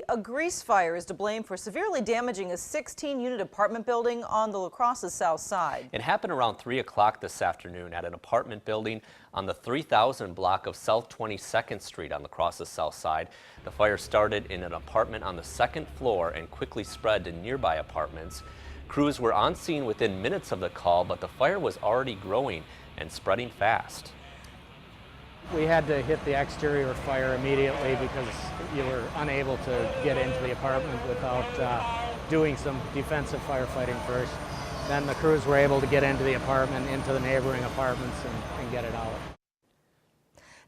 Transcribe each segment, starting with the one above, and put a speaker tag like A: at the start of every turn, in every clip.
A: A grease fire is to blame for severely damaging a 16-unit apartment building on the La Crosse's south side.
B: It happened around 3 o'clock this afternoon at an apartment building on the 3000 block of South 22nd Street on La Crosse's south side. The fire started in an apartment on the second floor and quickly spread to nearby apartments. Crews were on scene within minutes of the call, but the fire was already growing and spreading fast.
C: We had to hit the exterior fire immediately because you were unable to get into the apartment without doing some defensive firefighting first. Then the crews were able to get into the apartment, into the neighboring apartments, and get it out.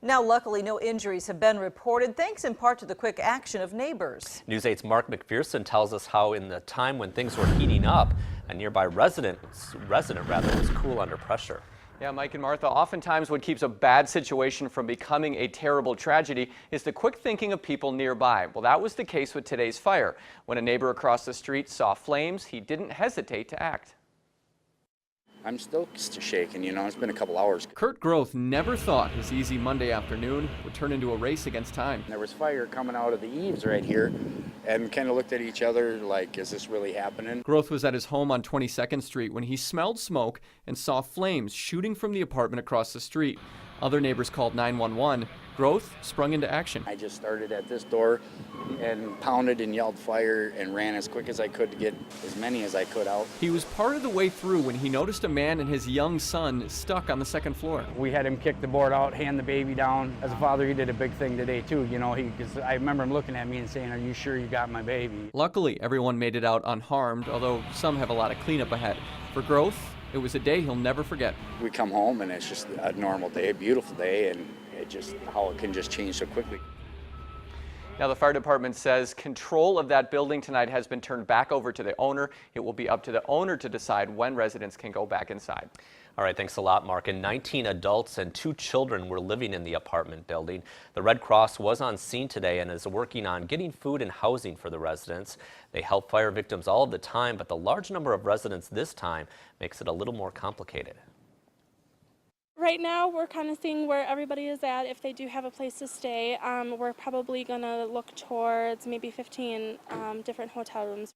A: Now, luckily, no injuries have been reported, thanks in part to the quick action of neighbors.
B: News 8's Mark McPherson tells us how in the time when things were heating up, a nearby resident was cool under pressure.
D: Yeah, Mike and Martha, oftentimes what keeps a bad situation from becoming a terrible tragedy is the quick thinking of people nearby. Well, that was the case with today's fire. When a neighbor across the street saw flames, he didn't hesitate to act.
E: I'm still shaking, it's been a couple hours.
D: Kurt Groth never thought his easy Monday afternoon would turn into a race against time.
E: There was fire coming out of the eaves right here, and kind of looked at each other like, is this really happening?
D: Groth was at his home on 22nd Street when he smelled smoke and saw flames shooting from the apartment across the street. Other neighbors called 911. Groth sprung into action.
E: I just started at this door and pounded and yelled fire and ran as quick as I could to get as many as I could out.
D: He was part of the way through when he noticed a man and his young son stuck on the second floor.
C: We had him kick the board out, hand the baby down. As a father, he did a big thing today too. Because I remember him looking at me and saying, "Are you sure you got my baby?"
D: Luckily, everyone made it out unharmed, although some have a lot of cleanup ahead. For Groth, it was a day he'll never forget.
E: We come home and it's just a normal day, a beautiful day, and how it can just change so quickly.
D: Now, the fire department says control of that building tonight has been turned back over to the owner. It will be up to the owner to decide when residents can go back inside.
B: All right, thanks a lot, Mark. And 19 adults and 2 children were living in the apartment building. The Red Cross was on scene today and is working on getting food and housing for the residents. They help fire victims all of the time, but the large number of residents this time makes it a little more complicated.
F: Right now, we're kind of seeing where everybody is at. If they do have a place to stay, we're probably going to look towards maybe 15 different hotel rooms.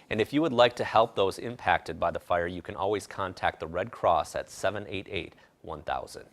B: And if you would like to help those impacted by the fire, you can always contact the Red Cross at 788-1000.